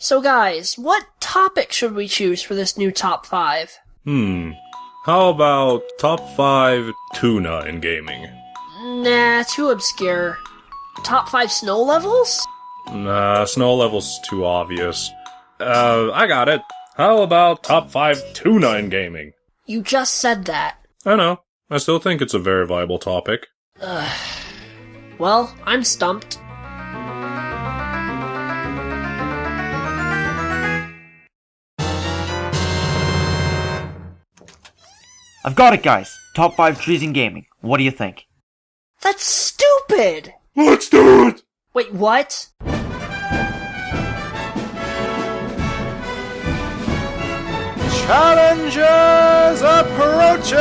So guys, what topic should we choose for this new top 5? How about top 5 tuna in gaming? Nah, too obscure. Top 5 snow levels? Nah, snow level's too obvious. I got it. How about top 5 tuna in gaming? You just said that. I know. I still think it's a very viable topic. Well, I'm stumped. I've got it, guys. Top 5 trees in gaming. What do you think? That's stupid! Let's do it! Wait, what? Challenges approaching!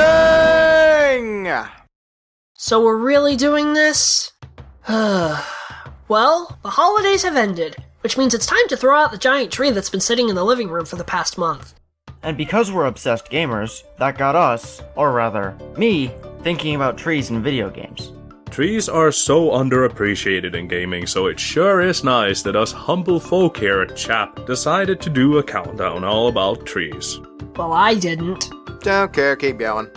So we're really doing this? Well, the holidays have ended, which means it's time to throw out the giant tree that's been sitting in the living room for the past month. And because we're obsessed gamers, that got us, or rather, me, thinking about trees in video games. Trees are so underappreciated in gaming, so it sure is nice that us humble folk here at CHAP decided to do a countdown all about trees. Well, I didn't. Don't care, keep going.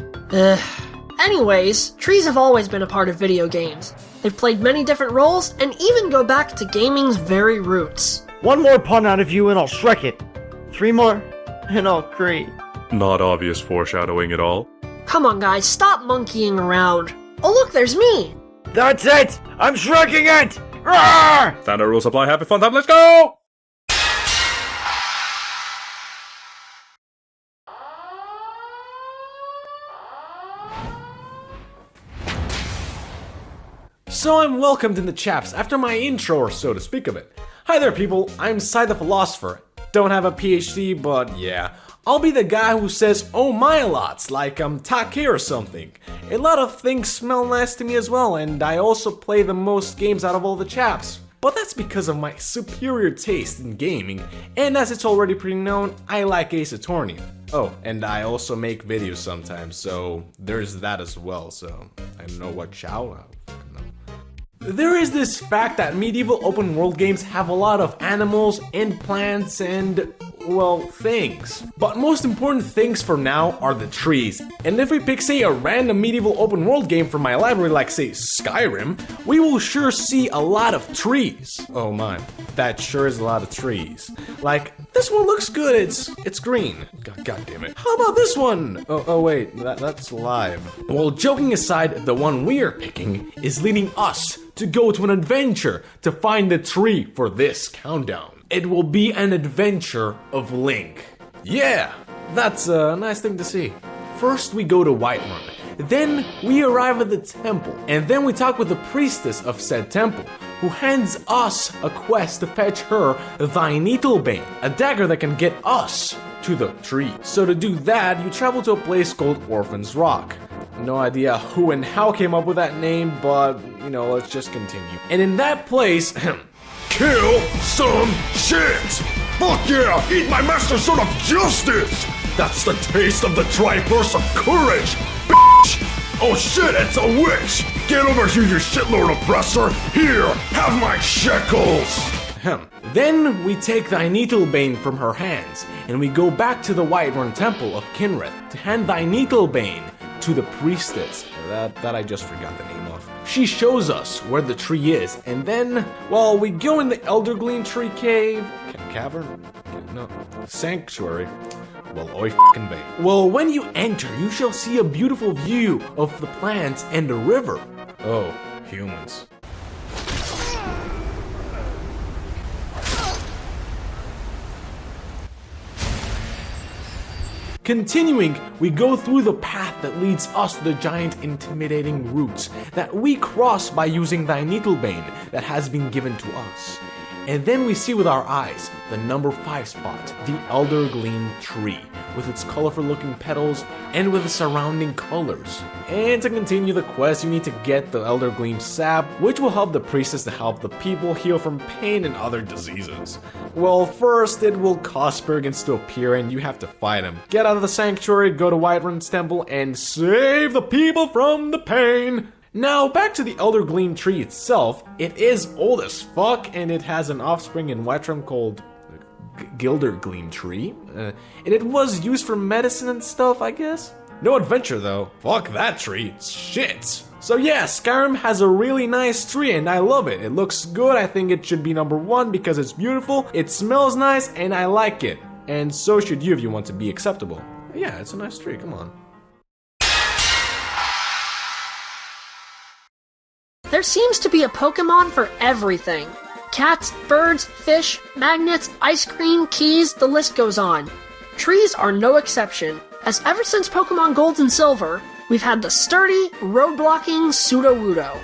Anyways, trees have always been a part of video games. They've played many different roles, and even go back to gaming's very roots. One more pun out of you and I'll Shrek it. 3 more, and I'll create. Not obvious foreshadowing at all. Come on guys, stop monkeying around. Oh look, there's me! That's it! I'm Shrekking it! Roar! Standard rules apply, happy fun time, let's go! So I'm welcomed in the chaps after my intro, or so to speak of it. Hi there people, I'm Cy the Philosopher. Don't have a PhD, but yeah. I'll be the guy who says oh my a lot, like I'm Take or something. A lot of things smell nice to me as well, and I also play the most games out of all the chaps. But that's because of my superior taste in gaming, and as it's already pretty known, I like Ace Attorney. Oh, and I also make videos sometimes, so there's that as well, so I don't know what shout out. There is this fact that medieval open world games have a lot of animals and plants and, well, things. But most important things for now are the trees. And if we pick, say, a random medieval open world game from my library like, say, Skyrim, we will sure see a lot of trees. Oh my, that sure is a lot of trees. Like, this one looks good, it's green. God damn it. How about this one? Oh wait, that's live. Well, joking aside, the one we are picking is leading us to go to an adventure to find the tree for this countdown. It will be an adventure of Link. Yeah, that's a nice thing to see. First we go to Whiterun, then we arrive at the temple, and then we talk with the priestess of said temple, who hands us a quest to fetch her Thine a dagger that can get us to the tree. So to do that, you travel to a place called Orphan's Rock. No idea who and how came up with that name, but, you know, let's just continue. And in that place, kill some shit! Fuck yeah! Eat my master sword of justice! That's the taste of the Triforce of courage, bitch! Oh shit, it's a witch! Get over here, you shitlord oppressor! Here, have my shekels! Then we take Thine from her hands, and we go back to the Whiterun Temple of Kinrith to hand Thine to the priestess. That I just forgot the name of. She shows us where the tree is, and then, well, we go in the Elder Gleam tree cave. Cavern? No. Sanctuary. Well, oi f***ing bait. Well, when you enter, you shall see a beautiful view of the plants and the river. Oh, humans. Continuing, we go through the path that leads us to the giant intimidating roots that we cross by using Thine that has been given to us. And then we see with our eyes the number 5 spot, the Elder Gleam tree, with its colorful looking petals and with the surrounding colors. And to continue the quest, you need to get the Elder Gleam sap, which will help the priestess to help the people heal from pain and other diseases. Well, first it will cause Spirgans to appear and you have to fight him. Get out of the sanctuary, go to Whiterun's temple, and save the people from the pain! Now, back to the Elder Gleam tree itself, it is old as fuck, and it has an offspring in Whiterun called Gleam tree, and it was used for medicine and stuff, I guess. No adventure though. Fuck that tree. It's shit. So yeah, Skyrim has a really nice tree and I love it. It looks good. I think it should be number 1 because it's beautiful, it smells nice, and I like it. And so should you if you want to be acceptable. Yeah, it's a nice tree, come on. There seems to be a Pokémon for everything. Cats, birds, fish, magnets, ice cream, keys, the list goes on. Trees are no exception, as ever since Pokémon Gold and Silver, we've had the sturdy, road-blocking Sudowoodo.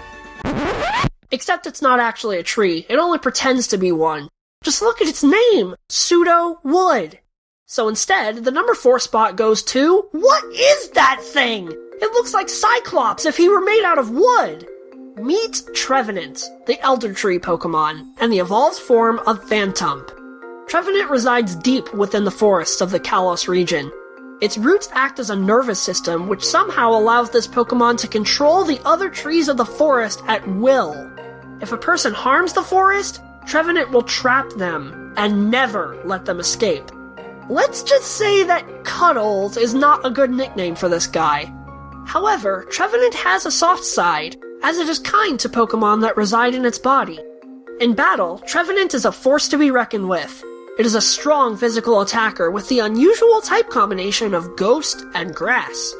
Except it's not actually a tree, it only pretends to be one. Just look at its name, Pseudo-Wood. So instead, the number 4 spot goes to... What is that thing? It looks like Cyclops if he were made out of wood. Meet Trevenant, the Elder Tree Pokémon, and the evolved form of Phantump. Trevenant resides deep within the forests of the Kalos region. Its roots act as a nervous system which somehow allows this Pokémon to control the other trees of the forest at will. If a person harms the forest, Trevenant will trap them and never let them escape. Let's just say that Cuddles is not a good nickname for this guy. However, Trevenant has a soft side, as it is kind to Pokémon that reside in its body. In battle, Trevenant is a force to be reckoned with. It is a strong physical attacker with the unusual type combination of Ghost and Grass.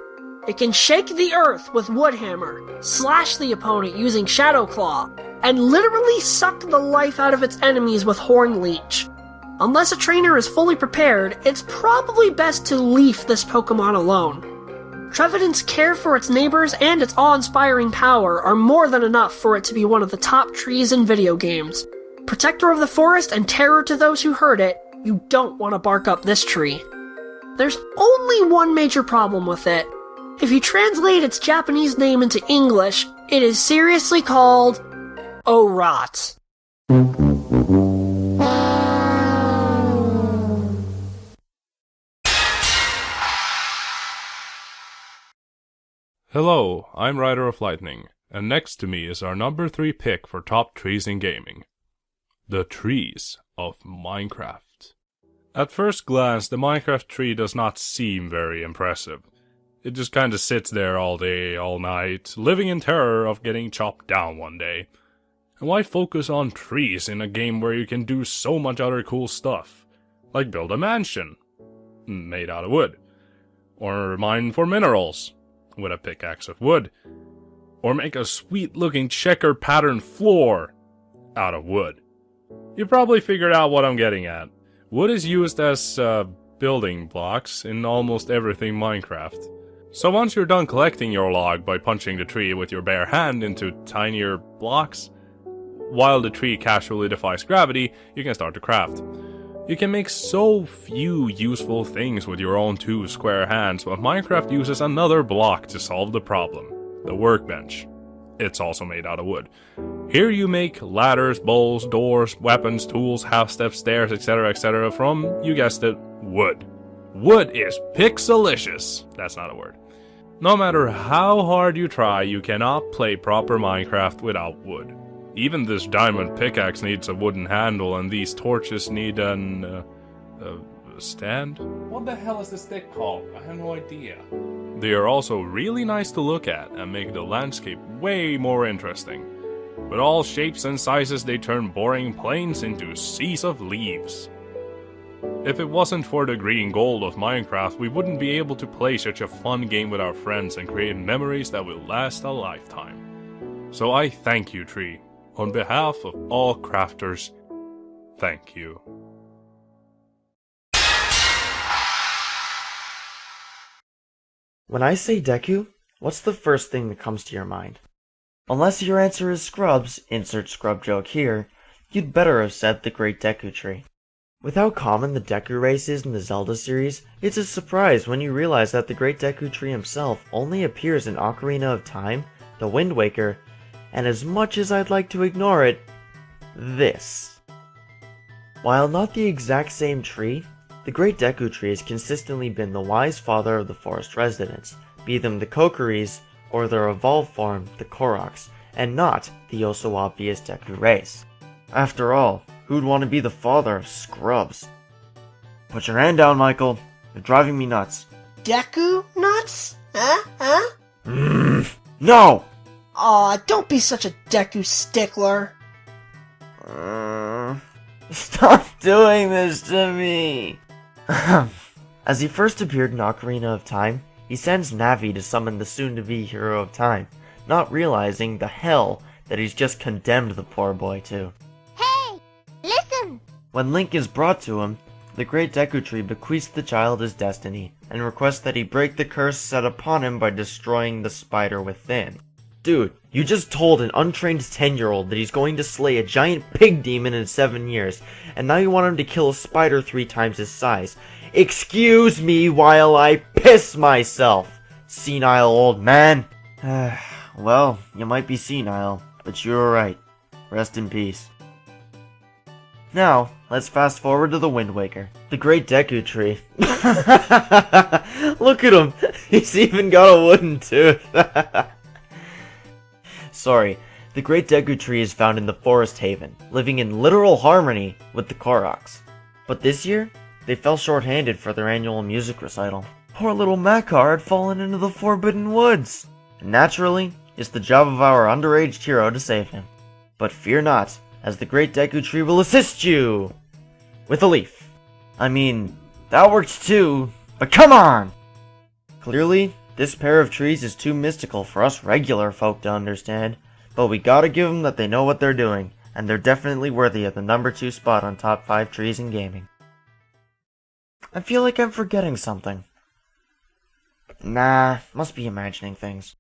It can shake the earth with Wood Hammer, slash the opponent using Shadow Claw, and literally suck the life out of its enemies with Horn Leech. Unless a trainer is fully prepared, it's probably best to leave this Pokémon alone. Trevenant's care for its neighbors and its awe-inspiring power are more than enough for it to be one of the top trees in video games. Protector of the forest and terror to those who hurt it, you don't want to bark up this tree. There's only one major problem with it. If you translate its Japanese name into English, it is seriously called Orot. Hello, I'm Rider of Lightning, and next to me is our number 3 pick for top trees in gaming. The trees of Minecraft. At first glance, the Minecraft tree does not seem very impressive. It just kinda sits there all day, all night, living in terror of getting chopped down one day. And why focus on trees in a game where you can do so much other cool stuff? Like build a mansion, made out of wood. Or mine for minerals, with a pickaxe of wood. Or make a sweet looking checker pattern floor out of wood. You probably figured out what I'm getting at. Wood is used as building blocks in almost everything Minecraft. So once you're done collecting your log by punching the tree with your bare hand into tinier blocks, while the tree casually defies gravity, you can start to craft. You can make so few useful things with your own 2 square hands, but Minecraft uses another block to solve the problem. The workbench. It's also made out of wood. Here you make ladders, bowls, doors, weapons, tools, half steps, stairs, etc. from, you guessed it, wood. Wood is pixelicious. That's not a word. No matter how hard you try, you cannot play proper Minecraft without wood. Even this diamond pickaxe needs a wooden handle, and these torches need an stand? What the hell is this stick called? I have no idea. They are also really nice to look at and make the landscape way more interesting. With all shapes and sizes, they turn boring plains into seas of leaves. If it wasn't for the green gold of Minecraft, we wouldn't be able to play such a fun game with our friends and create memories that will last a lifetime. So I thank you, Tree. On behalf of all crafters, thank you. When I say Deku, what's the first thing that comes to your mind? Unless your answer is Scrubs, insert scrub joke here, you'd better have said the Great Deku Tree. With how common the Deku race is in the Zelda series, it's a surprise when you realize that the Great Deku Tree himself only appears in Ocarina of Time, The Wind Waker, and as much as I'd like to ignore it, this. While not the exact same tree, the Great Deku Tree has consistently been the wise father of the forest residents, be them the Kokoris or their evolved form, the Koroks, and not the oh-so-obvious Deku race. After all, who'd want to be the father of Scrubs? Put your hand down, Michael. You're driving me nuts. Deku nuts? Huh? No! Aw, don't be such a Deku stickler. Stop doing this to me! As he first appeared in Ocarina of Time, he sends Navi to summon the soon-to-be Hero of Time, not realizing the hell that he's just condemned the poor boy to. Hey, listen! When Link is brought to him, the Great Deku Tree bequeaths the child his destiny, and requests that he break the curse set upon him by destroying the spider within. Dude, you just told an untrained 10-year-old that he's going to slay a giant pig demon in 7 years, and now you want him to kill a spider 3 times his size. Excuse me while I piss myself, senile old man. Well, you might be senile, but you're right. Rest in peace. Now, let's fast forward to the Wind Waker, the Great Deku Tree. Look at him! He's even got a wooden tooth. Sorry, the Great Deku Tree is found in the Forest Haven, living in literal harmony with the Koroks. But this year, they fell short-handed for their annual music recital. Poor little Makar had fallen into the Forbidden Woods. And naturally, it's the job of our underaged hero to save him. But fear not, as the Great Deku Tree will assist you! With a leaf. I mean, that worked too, but come on! Clearly, this pair of trees is too mystical for us regular folk to understand, but we gotta give them that they know what they're doing, and they're definitely worthy of the number 2 spot on top 5 trees in gaming. I feel like I'm forgetting something. Nah, must be imagining things.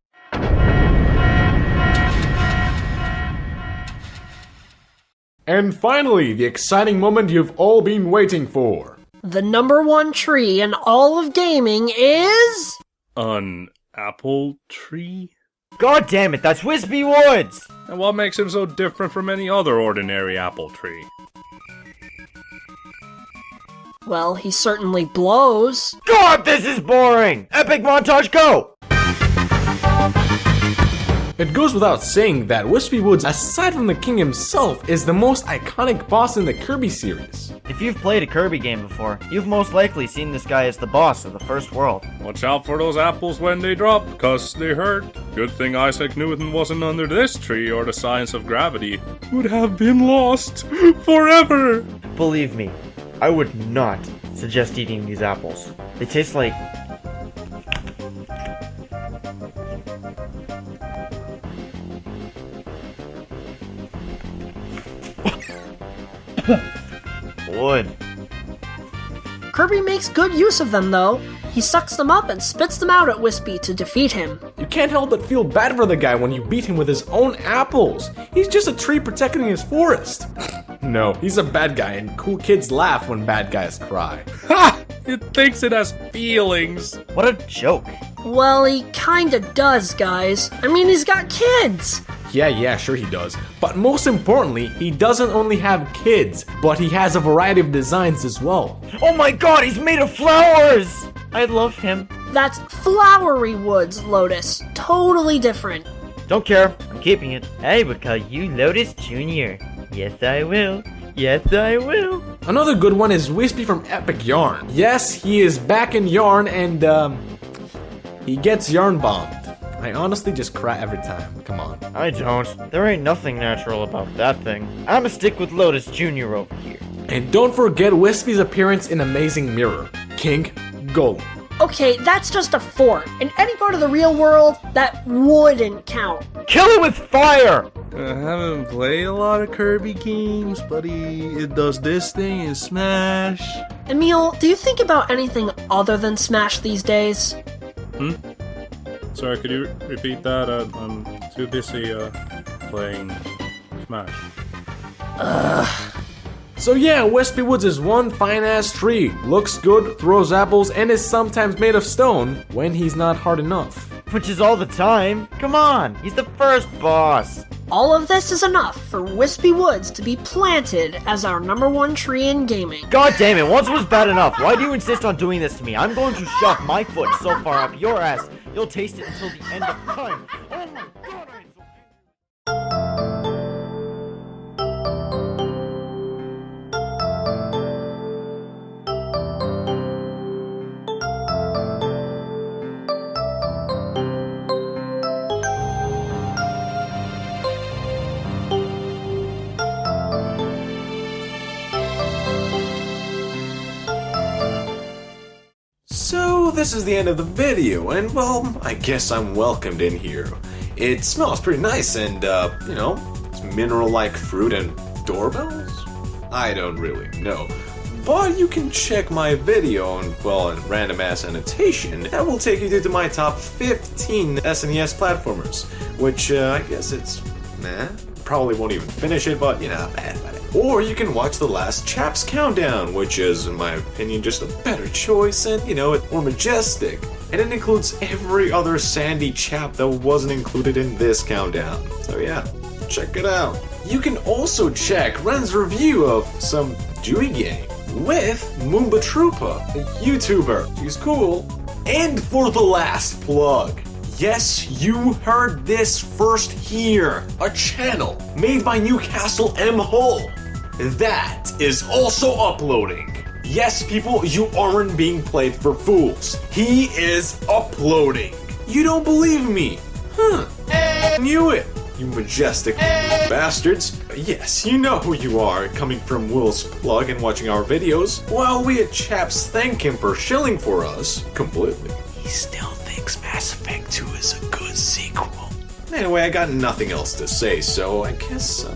And finally, the exciting moment you've all been waiting for. The number 1 tree in all of gaming is... An apple tree? God damn it, that's Whispy Woods! And what makes him so different from any other ordinary apple tree? Well, he certainly blows. God, this is boring! Epic montage, go! It goes without saying that Whispy Woods, aside from the king himself, is the most iconic boss in the Kirby series. If you've played a Kirby game before, you've most likely seen this guy as the boss of the first world. Watch out for those apples when they drop, cause they hurt. Good thing Isaac Newton wasn't under this tree or the science of gravity would have been lost forever. Believe me, I would not suggest eating these apples. They taste like... wood. Kirby makes good use of them, though. He sucks them up and spits them out at Whispy to defeat him. You can't help but feel bad for the guy when you beat him with his own apples. He's just a tree protecting his forest. No, he's a bad guy, and cool kids laugh when bad guys cry. Ha! It thinks it has feelings. What a joke. Well, he kinda does, guys. I mean, he's got kids. Yeah, sure he does. But most importantly, he doesn't only have kids, but he has a variety of designs as well. Oh my god, he's made of flowers! I love him. That's Flowery Woods, Lotus. Totally different. Don't care, I'm keeping it. I will call you Lotus Jr. Yes, I will. Yes, I will. Another good one is Whispy from Epic Yarn. Yes, he is back in Yarn and, he gets yarn bombed. I honestly just cry every time. Come on. I don't. There ain't nothing natural about that thing. I'ma stick with Lotus Jr. over here. And don't forget Whispy's appearance in Amazing Mirror. King Golem. Okay, that's just a fort. In any part of the real world, that wouldn't count. Kill it with fire! I haven't played a lot of Kirby games, buddy. It does this thing in Smash. Emil, do you think about anything other than Smash these days? Sorry, could you repeat that? I'm too busy playing Smash. So yeah, Whispy Woods is one fine-ass tree. Looks good, throws apples, and is sometimes made of stone when he's not hard enough. Which is all the time. Come on, he's the first boss. All of this is enough for Whispy Woods to be planted as our number 1 tree in gaming. God damn it, once was bad enough. Why do you insist on doing this to me? I'm going to shove my foot so far up your ass, you'll taste it until the end of time. Oh my god, I'm so... this is the end of the video, and well, I guess I'm welcomed in here. It smells pretty nice and, it's mineral-like fruit and doorbells? I don't really know. But you can check my video and, well, in random-ass annotation that will take you to my top 15 SNES platformers, which, I guess it's, probably won't even finish it, but, Or you can watch the last Chaps Countdown, which is, in my opinion, just a better choice and, more majestic. And it includes every other Sandy chap that wasn't included in this countdown. So yeah, check it out. You can also check Ren's review of some Dewey game with Moomba Troopa, a YouTuber. She's cool. And for the last plug, yes, you heard this first here. A channel made by Newcastle M. Hull that is also uploading. Yes, people, you aren't being played for fools. He is uploading. You don't believe me? Knew it, you majestic bastards. Yes, you know who you are, coming from Will's plug and watching our videos, while we at Chaps thank him for shilling for us completely. He still thinks Mass Effect 2 is a good sequel. Anyway, I got nothing else to say, so I guess